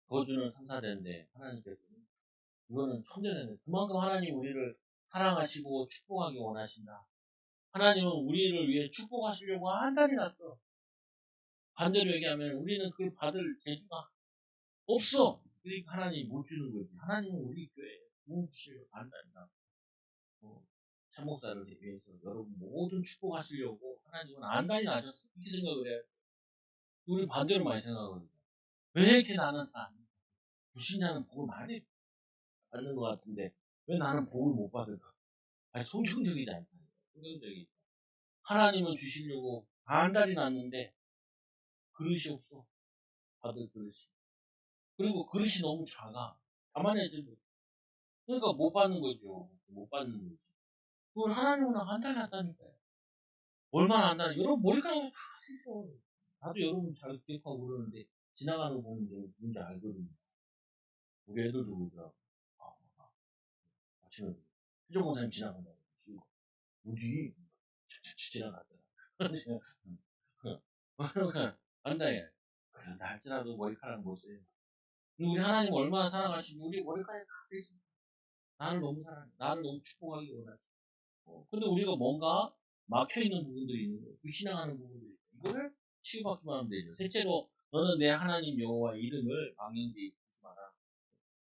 거주는 3, 4대인데 하나님께서는 이거는 천대는 그만큼 하나님 우리를 사랑하시고 축복하기 원하신다. 하나님은 우리를 위해 축복하시려고 한 달이 났어. 반대로 얘기하면 우리는 그걸 받을 재주가 없어. 그러니까 하나님이 못 주는 거지. 하나님은 우리 교회에 도움 주시려고 한 달이나 참목사를 위해서 여러분 모든 축복하시려고 하나님은 안 달이 나셨어. 이렇게 생각을 해요. 우리 반대로 많이 생각하거든요. 왜 이렇게 나는 불신자는 복을 많이 받는 것 같은데 왜 나는 복을 못 받을까? 아니 성경적이지 않다. 성경적이 하나님은 주시려고 한 달이 났는데 그릇이 없어. 받을 그릇이. 그리고 그릇이 너무 작아. 가만해지고. 그러니까 못 받는 거죠. 못 받는 거지. 그걸 하나님은 한 달 났다니까요. 얼마나 안 달아. 여러분 머리카락이 다 세서. 나도 여러분 잘 기억하고 그러는데 지나가는 거 보면 누군지 알거든요. 우리 애들도 그러더라고. 아침에 표정 권사님 지나간다고. 어디? 지나갔더라. 그러니까 안다 얘. 그런다 할지라도 머리카락 못 써요. 우리 하나님 얼마나 사랑하시고 우리 머리카락이 다 세있습니다. 나를 너무 사랑해. 나를 너무 축복하기 원하지. 근데 우리가 뭔가 막혀있는 부분들이 있는 거예요. 불신앙하는 부분들이 있고 이거를 치유받기만 하면 되죠. 셋째로 너는 내 하나님 여호와의 이름을 망령되이 부르지 마라.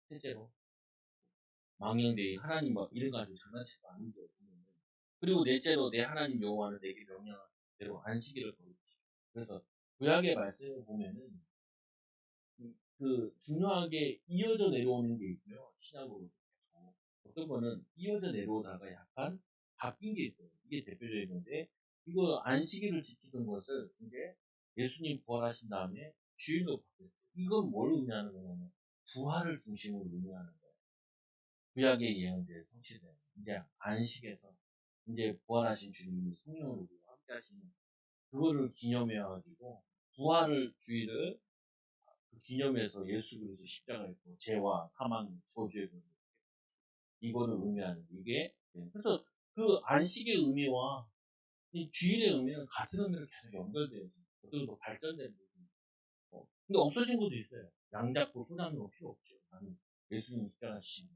셋째로 망령되이 하나님 막 이름 가지고 장난치지 않으세요. 그리고 넷째로 내 하나님 여호와는 내게 명령한 대로 안식일을 거룩히. 그래서 구약의 말씀을 보면은 중요하게 이어져 내려오는 게 있고요. 신약으로 어떤 거는 이어져 내려오다가 약간 바뀐 게 있어요. 이게 대표적인 건데, 이거 안식일을 지키던 것을 이제 예수님 부활하신 다음에 주일로 바뀌었어요. 이건 뭘 의미하는 거냐면, 부활을 중심으로 의미하는 거예요. 구약의 예언들에 성취된, 이제 안식에서, 이제 부활하신 주님이 성령으로 우리와 함께 하시는, 그거를 기념해가지고, 부활을 주일을 기념해서 예수 그리스도 십자가에 있고, 죄와 사망, 저주의 이거를 의미하는 이게 그래서 그 안식의 의미와 이 주일의 의미는 같은 의미로 계속 연결되어 있어요. 어떤 더 발전된 부분. 근데 없어진 것도 있어요. 양 잡고 소 잡는 거 필요 없죠. 나는 예수님 십자가 지시는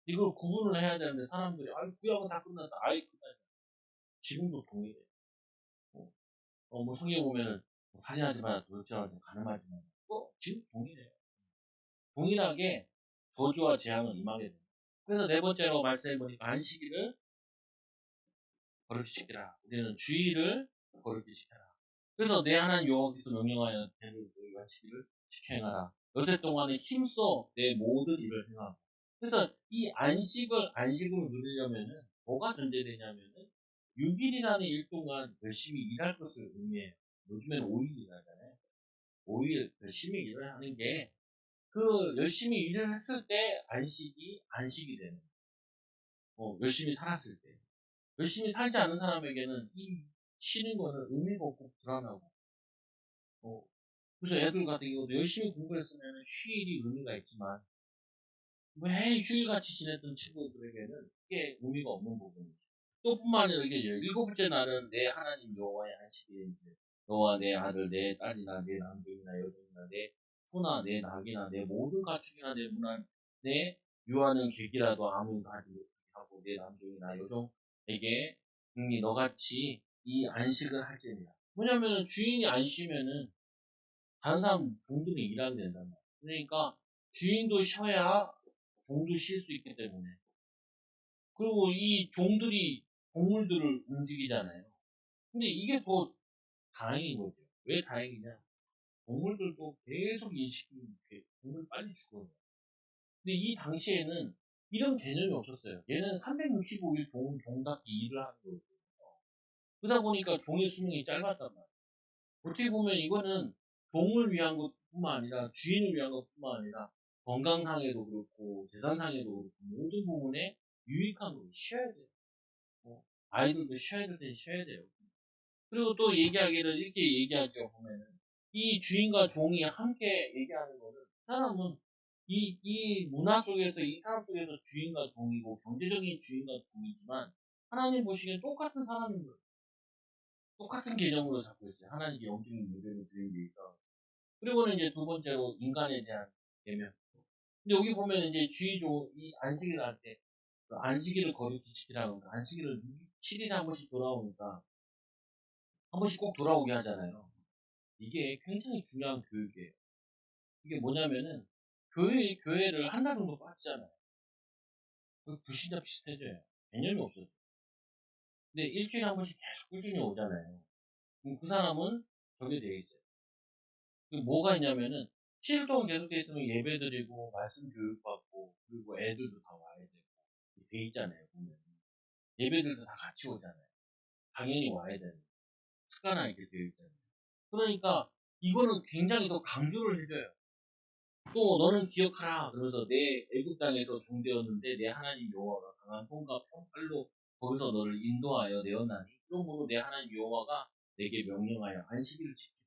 이걸 구분을 해야 되는데 사람들이 구약은 다 끝났다. 끝났다. 지금도 동일해요. 뭐 성경 보면은 살인하지 마라, 도둑질하지 마라, 가늠하지 마라. 지금 동일해요. 동일하게 저주와 재앙을 임하게 돼요. 그래서 네 번째로 말씀해보니까 안식일을 거룩히 지키라. 우리는 주의를 거룩히 지켜라. 그래서 내 하나님 여호와께서 명령하여 대를 안식일을 지켜 행하라. 여세 동안에 힘써 내 모든 일을 행하고. 그래서 이 안식으로 누리려면은 뭐가 전제되냐면은 6일이라는 일 동안 열심히 일할 것을 의미해요. 요즘에는 5일 일하잖아요. 5일 열심히 일을 하는 게 그 열심히 일을 했을 때 안식이 되는 거예요. 열심히 살았을 때. 열심히 살지 않은 사람에게는 이 쉬는 거는 의미가 없고 불안하고. 어, 그래서 애들 같은 경우도 열심히 공부했으면 휴일이 의미가 있지만 왜 휴일같이 지냈던 친구들에게는 그게 의미가 없는 부분이죠. 또 뿐만 아니라 이게 일곱째 날은 내 하나님 여호와의 안식일인지 너와 내 아들, 내 딸이나 내 남종이나 여종이나 내 소나 내 낙이나 내 모든 가축이나 내 문화 내 유하는 객이라도 아무 가지 못하게 하고 내 남종이나 여종에게 너같이 이 안식을 할지니라. 왜냐면은 주인이 안 쉬면은 다른 사람 종들이 일하게 된단 말이야. 그러니까 주인도 쉬어야 종도 쉴 수 있기 때문에. 그리고 이 종들이 동물들을 움직이잖아요. 근데 이게 더 다행인 거죠. 왜 다행이냐? 동물들도 계속 인식이 이렇게 동물 빨리 죽어요. 근데 이 당시에는 이런 개념이 없었어요. 얘는 365일 종답게 일을 하는 거예요. 그러다 보니까 종의 수명이 짧았단 말이에요. 어떻게 보면 이거는 종을 위한 것뿐만 아니라 주인을 위한 것뿐만 아니라 건강상에도 그렇고 재산상에도 그렇고 모든 부분에 유익한 거예요. 쉬어야 돼요. 아이들도 쉬어야 될 땐 쉬어야 돼요. 그리고 또 얘기하기를 이렇게 얘기하죠. 보면은 이 주인과 종이 함께 얘기하는 거는 그 사람은 이 문화 속에서 이 사람 속에서 주인과 종이고 경제적인 주인과 종이지만 하나님 보시기엔 똑같은 사람인 거예요. 똑같은 개념으로 잡고 있어요. 하나님께 영적인 예배를 드리는 데 있어. 그리고는 이제 두 번째로 인간에 대한 개념. 근데 여기 보면 이제 주의조 이 안식일 할 때 안식일을 거룩히 지키라고 해서 안식일을 7일에 한 번씩 돌아오니까 한 번씩 꼭 돌아오게 하잖아요. 이게 굉장히 중요한 교육이에요. 이게 뭐냐면은 교회를 한 달 정도 빠지잖아요. 그 불신자 비슷해져요. 개념이 없어요. 근데 일주일에 한 번씩 계속 꾸준히 오잖아요. 그럼 그 사람은 저게 되어 있어요. 그 뭐가 있냐면은 7일 동안 계속돼 있으면 예배 드리고 말씀 교육받고 그리고 애들도 다 와야 되고 돼 있잖아요. 보면 예배들도 다 같이 오잖아요. 당연히 와야 되는 습관화이렇게 되어 있잖아요. 그러니까 이거는 굉장히 더 강조를 해줘요. 또 너는 기억하라. 그러면서 내 애굽 땅에서 종되었는데 내 하나님 여호와가 강한 손과 평팔로 거기서 너를 인도하여 내었나니 그러므로 내 하나님 여호와가 내게 명령하여 안식일을 지키라.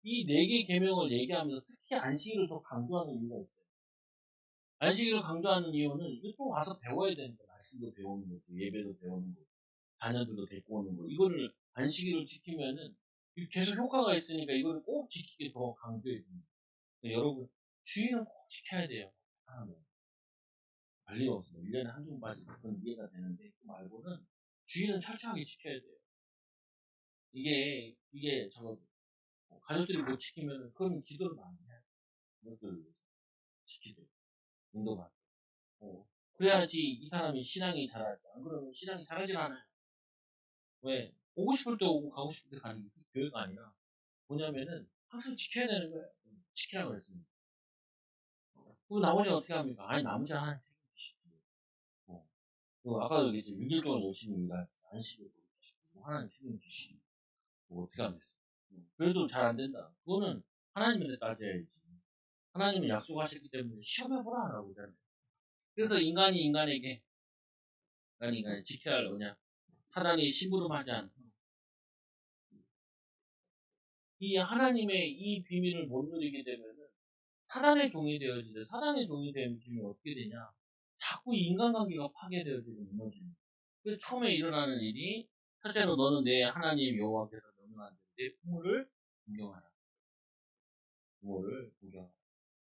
이 네 개 계명을 얘기하면서 특히 안식일을 더 강조하는 이유가 있어요. 안식일을 강조하는 이유는 이거 또 와서 배워야 되는 거, 말씀도 배우는 거고 예배도 배우는 거고 자녀들도 데리고 오는 거. 이거를 안식일을 지키면은 계속 효과가 있으니까 이거를 꼭 지키게 더 강조해 줍니다. 여러분 주의는 꼭 지켜야 돼요. 하나는. 관리가 없어요. 1년에 한두 번 빠지면 그건 이해가 되는데 그 말고는 주의는 철저하게 지켜야 돼요. 이게 가족들이 못 지키면 그건 기도를 많이 해요. 가족들을 위해서 지키도록 인도받고. 그래야지 이 사람이 신앙이 자라지. 안 그러면 신앙이 자라질 않아요. 왜? 오고 싶을 때 오고 가고 싶을 때 가는 게 교회가 아니라 뭐냐면은 항상 지켜야 되는 거예요. 지키라고 그랬습니다. 그 나머지 어떻게 합니까? 아니 나머지 하나님 책임지시지. 어. 아까도 얘기했지 6일 동안 열심히 일하지. 안식을 지키고 하나님 책임지시지. 어떻게 하겠어? 그래도 잘 안 된다. 그거는 하나님한테 따져야지. 하나님은 약속하셨기 때문에 시험해보라 하라고 그러잖아요. 그래서 인간이 지켜야 할 뭐냐? 사단이 심부름하지 않고 이 하나님의 이 비밀을 못 누리게 되면은 사단의 종이 되어지죠. 사단의 종이 되면 어떻게 되냐? 자꾸 인간관계가 파괴되어지고 무너집니다. 그래서 처음에 일어나는 일이 첫째로 너는 내 하나님 여호와께서 명령한 대로 내 부모를 공경하라. 부모를 공경하라.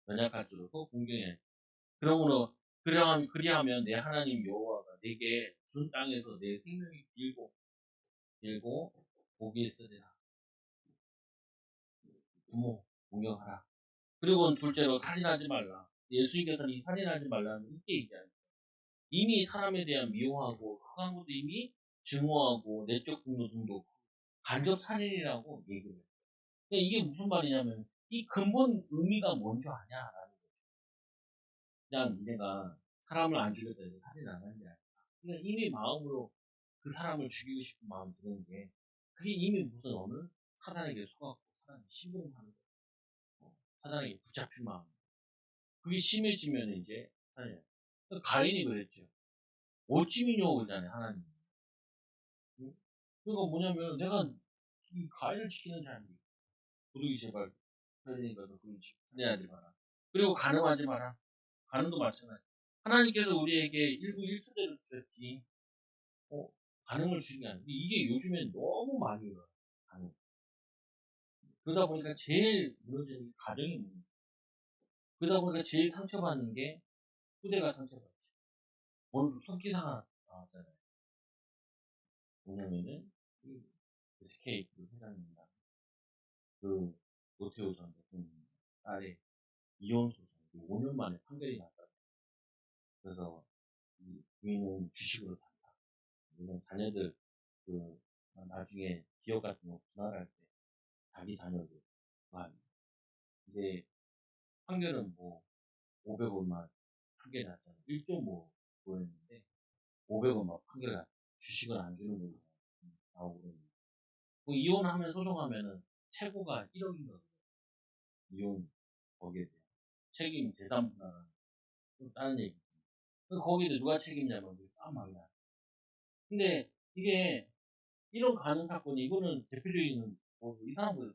연약할 줄도 공경해. 그러므로 그리하면 내 하나님 여호와가 내게 준 땅에서 내 생명이 길고 복이 있으리라. 부모 공경하라. 그리고 둘째로 살인하지 말라. 예수님께서는 이 살인하지 말라는 이렇게 얘기하죠. 이미 사람에 대한 미워하고 흑한 것도 이미 증오하고 내적 분노 등도 간접 살인이라고 얘기를 해요. 그러니까 이게 무슨 말이냐면 이 근본 의미가 뭔 줄 아냐라는 거죠. 그냥 니네가 사람을 안 죽였다 해서 살인 안 하는 게 아니라 그냥 이미 마음으로 그 사람을 죽이고 싶은 마음 드는 게 그게 이미 무슨 어느 사단에게 속았고 사단에 심부름하는 거예요. 사단에게 붙잡힌 마음. 그게 심해지면 이제 사단이에요. 가인이 그랬죠. 어찌 미냐고 그러잖아요, 하나님. 응? 그러니까 뭐냐면 내가 이 가인을 지키는 자인데 도둑이 제발 해야 되니까 너 그걸 살해하지 마라. 그리고 간음하지 마라. 간음도 마찬가지. 하나님께서 우리에게 일부 일처대로 주셨지. 어, 간음을 주신 게 아니고 이게 요즘엔 너무 많이 일어나요. 간음. 그러다 보니까 제일 무너지는 게 가정이 무너져요. 그러다 보니까 제일 상처받는 게 후대가 상처받죠. 오늘도 토끼상하 나왔잖아요. 뭐냐면은 그 SK 회장님이랑 그 노태우 전 대통령 딸의 이혼 소송 5년 만에 판결이 났다. 그래서 이 부인은 주식으로 산다. 왜냐면 자녀들 그 나중에 기업 같은 거 분할할 때 자기 자녀들 이제 판결은 뭐 500원만 판결이 났잖아요. 1.5조였는데 500원만 판결이 났 주식을 안 주는 걸로 나오고 그러는데 이혼하면 소송하면은 최고가 1억이거든요. 이혼 거기에 대한 책임 재산 분할은 또 다른 얘기. 거기도 누가 책임냐면 싸움 많이 나. 근데 이게 이런 가는 사건이 이거는 대표적인 이 사람들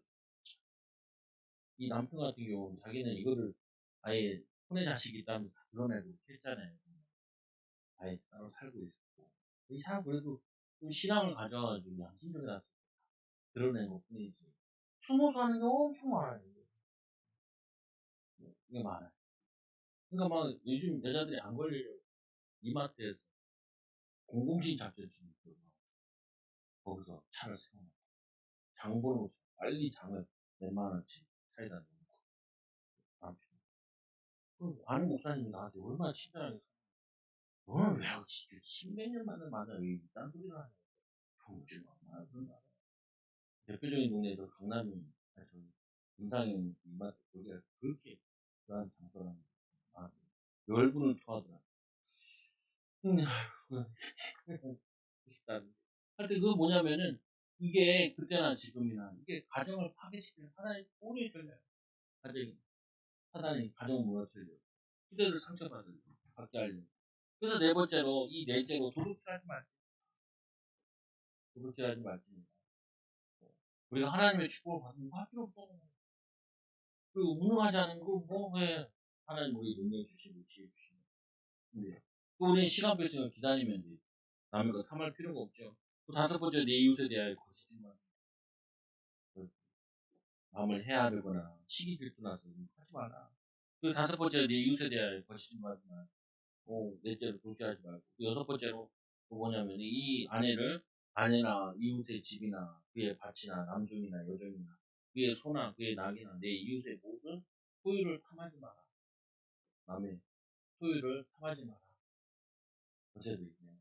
이 남편 같은 경우는 자기는 이거를 아예 혼의 자식이 있다면서 다 드러내고 이렇게 했잖아요. 아예 따로 살고 있었고 이 사람 그래도 좀 신앙을 가져가지고 양심적이라서 드러낸 것 뿐이지 숨어서 하는 게 엄청 많아요. 이게 많아요. 그러니까 막 요즘 여자들이 안 걸리려고 이마트에서 공공신 작전 치는 거 거기서 차를 세워놓고 장 보는 거 빨리 장을 몇만 원치 차에다 놓고 남편 그 아는 목사님이 나한테 얼마나 친절하게 너는 왜 십몇 년 만에 만나 왜 이딴 소리를 하냐 오지 마 그런 사람 대표적인 동네에서 강남이 저기 임상현 이마트 거기가 그렇게 그런 장소라는 아 열분을 토하더라 싶다는데 하여튼 그거 뭐냐면은 이게 그때나 지금이나 이게 가정을 파괴시키는 사단의 꼬리에 걸려요 가정이 사단이 가정을 무너뜨려 후대를 상처받은 받게 하려고 그래서 네 번째로 이 넷째로 도둑질하지 말지 도둑질하지 말지 우리가 하나님의 축복을 받는 거 할 필요 없잖아요 그 무능하지 않은 거뭐왜 하나님 우리 능력 주시고 지혜 주시고 근데 또 우리는 시간표 시간 기다리면 돼 남의 거 탐할 필요가 없죠 또 다섯 번째 내 이웃에 대하여 거짓말 마음을 헤아리거나 시기 들떠나서 하지 마라 그 다섯 번째 내 이웃에 대하여 거짓말 하지 마 넷째로 도시하지 말고 그 여섯 번째로 또 뭐냐면 이 아내를 아내나 이웃의 집이나 그의 밭이나 남중이나 여종이나 그의 소나 그의 낙이나 내 이웃의 모든 소유를 탐하지 마라 남의 소유를 탐하지 마라 어제도 있네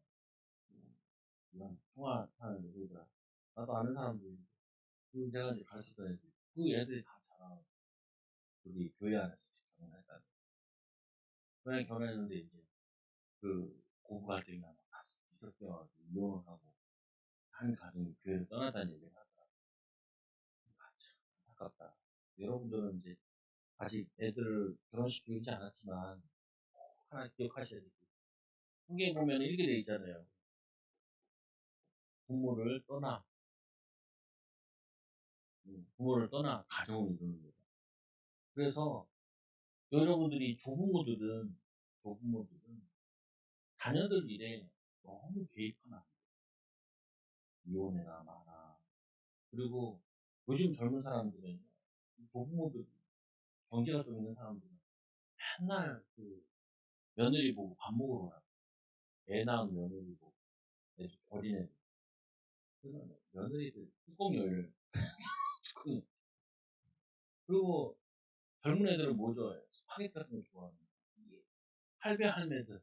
이런 통화하는데 그러더라 나도 아는 사람들이 그 내가 이제 가르쳤던 애들 그 애들이 다 자라 우리 교회 안에서 결혼했다는 그냥 결혼했는데 이제 그 고부 갈등이 아마 있었어가지고 이혼을 하고 한 가정이 교회를 떠났다는 얘기를 하더라고요. 아, 참 안타깝다. 여러분들은 이제 아직 애들을 결혼시키지 않았지만 꼭 하나 기억하셔야 돼요. 성경에 보면 이렇게 돼 있잖아요. 부모를 떠나, 부모를 떠나 가정을 이루는 거예요. 그래서 여러분들이 조부모들은 자녀들 일에 너무 개입하면 안 돼요. 이혼해라 마라. 그리고 요즘 젊은 사람들은 조부모들 경제가 좀 있는 사람들은 맨날 그 며느리 보고 밥 먹으러 가라. 애 낳은 며느리 보고 어린애들. 그래서 며느리들 뚜껑 열려. 뚜껑. 그리고 젊은 애들은 뭐 좋아해요? 스파게티 같은 거 좋아하는 할배 할매들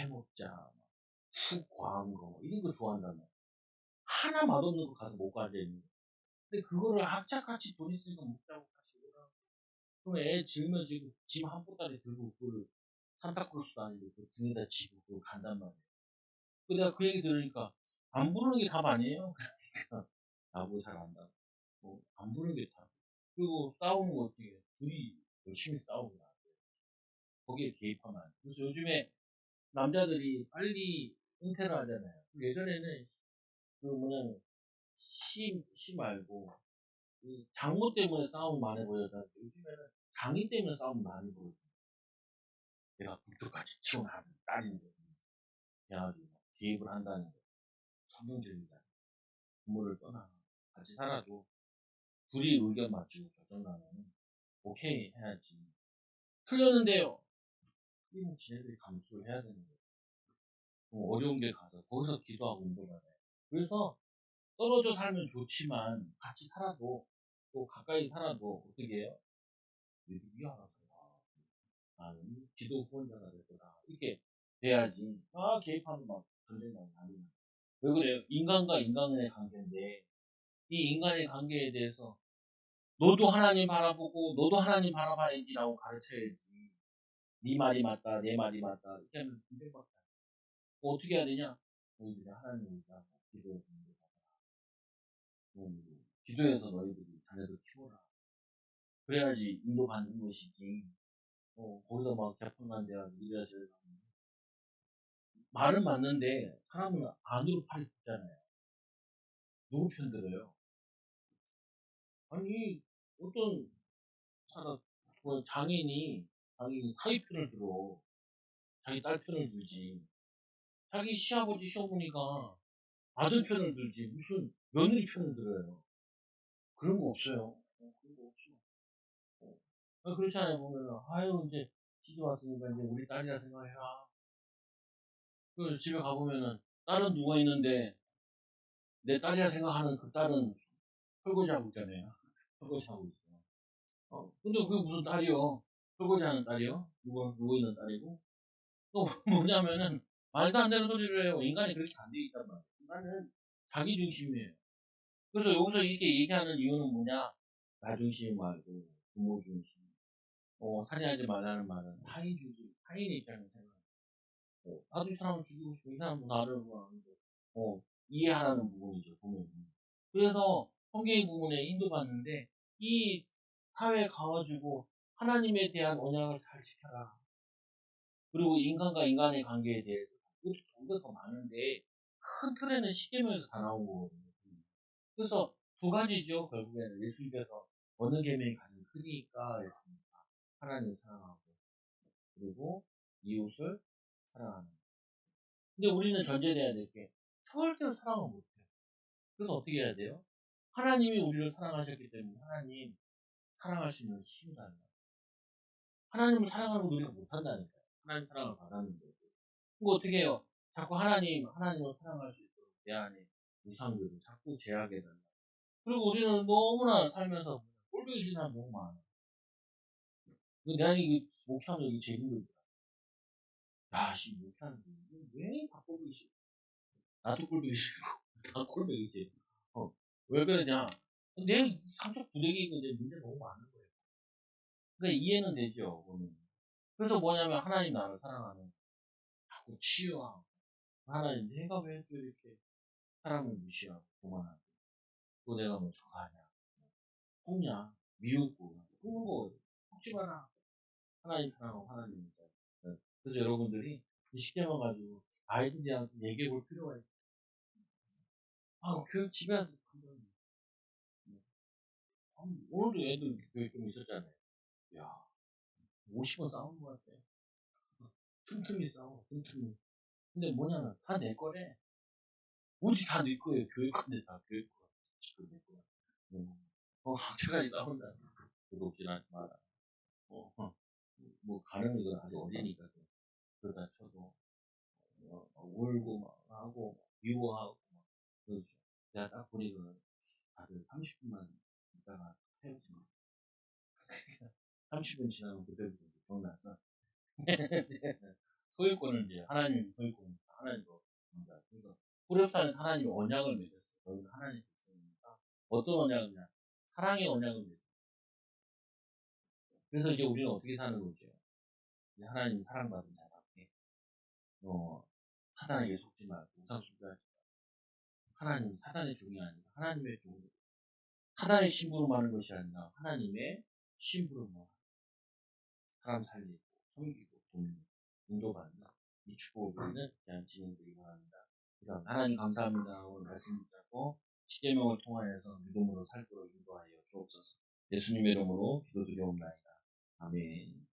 해 먹자. 푹 과한 거 이런 거 좋아한다며. 하나 맛없는 거 가서 먹고 앉아있는 거. 근데 그거를 악착같이 돈 있으니까 먹자고 그럼 애 지으면 지금 짐 한 보따리 들고 그거를 산타크로스도 아니고 그 등에다 지고 그걸 간단 말이에요. 내가 그 얘기 들으니까 안 부르는 게 답 아니에요? 그러니까 나보고 잘 안다. 안 부르는 게 답. 그리고 싸우는 거 어떻게 해? 둘이 열심히 싸우고 나한테 거기에 개입하면 안 돼. 그래서 요즘에 남자들이 빨리 은퇴를 하잖아요. 예전에는 그 뭐냐면 시 말고 이 장모 때문에 싸움 많이 보였다는데 요즘에는 장인 때문에 싸움 많이 보여요. 내가 북쪽까지 튀어나가는 딸인데 그래가지고 개입을 한다는 거 성경적이다. 부모를 떠나 같이 살아도 둘이 의견 맞추고 결정나면 오케이 해야지. 틀렸는데요. 틀리면 지네들이 감수를 해야 되는 거예요. 어려운 게 가서 거기서 기도하고 운동하네. 그래서 떨어져 살면 좋지만 같이 살아도 또 가까이 살아도 어떻게 해요? 너희들이 알아서 나는 기도 후원자가 될 거다. 이렇게 돼야지. 개입하면 막 전쟁 나고 난리 나. 왜 그래요? 인간과 인간의 관계인데 이 인간의 관계에 대해서 너도 하나님 바라보고 너도 하나님 바라봐야지라고 가르쳐야지. 네 말이 맞다, 내 말이 맞다 이렇게 하면 문제밖에 안 돼. 어떻게 해야 되냐? 너희들이 하나님을 의지하고 기도해서 기도해서 너희들이 자녀들 키워라. 그래야지 인도받는 것이지. 거기서 막 재판관대하고 이래야 저래야 말은 맞는데 사람은 안으로 팔이 굽잖아요. 누구 편 들어요? 아니 어떤 사람 장인이 사위 편을 들어. 자기 딸 편을 들지. 자기 시아버지 시어머니가 아들 편을 들지 무슨 며느리 편을 들어요. 그런 거 없어요. 그런 거 없어. 그렇잖아요. 보면 아유 이제 시집 왔으니까 이제 우리 딸이라 생각해라. 그래서 집에 가보면은 딸은 누워 있는데 내 딸이라 생각하는 그 딸은 설거지하고 있잖아요. 설거지하고 있어. 근데 그게 무슨 딸이요? 설거지하는 딸이요? 누워있는 딸이고? 또 뭐냐면은, 말도 안 되는 소리를 해요. 인간이 그렇게 안 돼 있단 말이에요. 인간은 자기 중심이에요. 그래서 여기서 이렇게 얘기하는 이유는 뭐냐? 나 중심 말고, 부모 중심. 살인하지 말라는 말은 타인 중심, 타인의 입장에서 생각해요. 나도 이 사람을 죽이고 싶어. 이 사람도 나를 뭐 하는데, 이해하라는 부분이죠, 보면. 그래서 성경의 부분에 인도받는데, 이 사회에 가가지고 하나님에 대한 언약을 잘 지켜라. 그리고 인간과 인간의 관계에 대해서 이것도 돈도 더 많은데 큰 틀에는 십계명에서 다 나온 거거든요. 그래서 두 가지죠. 결국에는 예수님께서 어느 계명이 가장 크니까 했습니까? 하나님을 사랑하고 그리고 이웃을 사랑하는. 근데 우리는 전제돼야 될 게 절대로 사랑을 못해요. 그래서 어떻게 해야 돼요? 하나님이 우리를 사랑하셨기 때문에 하나님 사랑할 수 있는 힘을 달라. 하나님을 사랑하는 노력을 못한다니까요. 하나님 사랑을 받았는데. 그거 어떻게 해요? 자꾸 하나님을 사랑할 수 있도록 내 안에 우상들을 자꾸 제약해 달라. 그리고 우리는 너무나 살면서 꼴보기 싫은 사람 너무 많아. 내가 이 목회하면 이게 제일 힘들더라. 야, 목회하는데 왜다 꼴보기 싫어? 나도 꼴보기 싫고, 다 꼴보기 싫어. 왜 그러냐? 내 삼척 부대기 있는데 문제 너무 많은 거예요. 그러니까 이해는 되죠, 그거는. 그래서 뭐냐면 하나님 나를 사랑하는 자꾸 치유하고 하나님 내가 왜 또 이렇게 사람을 무시하고 도만하고 또 내가 뭐 저하냐 속냐 미웃고 속는 거 속지 마라. 하나님 사랑하고 하나님 믿자. 그래서 여러분들이 이 십계명 가지고 아이들한테 얘기해 볼 필요가 있어요. 교육 집에서 한번 오늘도 애들 교육 좀 있었잖아요. 야 50원 싸우는 것 같아. 틈틈이 싸워 틈틈이. 근데 뭐냐면 다 내 거래. 우리 다 내 거예요. 교육권데 다 교육권. 지금 내 거야. 제가 싸운다. 구독질 하지 마라. 가능은 이건 아직 어리니까 그러다 쳐도 울고 막 하고 막 미워하고 막 그러죠. 내가 딱 보니까 다들 30분만 있다가 헤어진 거. 30분 지나면 그때부터 기억났어. 소유권을 이제 하나님 소유권 하나님도 준다. 그래서 호렙산에서 하나님이 언약을 맺었어요. 너희는 하나님 백성이니까 어떤 언약이냐? 사랑의 언약을 맺었어요. 그래서 이제 우리는 어떻게 사는 거죠? 이제 하나님이 사랑받은 자답게, 사단에게 속지 말고, 우상숭배하지 말고, 하나님, 사단의 종이 아니라 하나님의 종으로, 사단의 심부름하는 것이 아니라 하나님의 심부름만 사람 살리고, 섬기고, 돕는, 인도받는 이 축복을 우리는 그냥 진행되기 바랍니다. 그다음 하나님 감사합니다. 오늘 말씀 듣고 십계명을 통하여서 믿음으로 살도록 인도하여 주옵소서. 예수님의 이름으로 기도드리옵나이다. 아멘.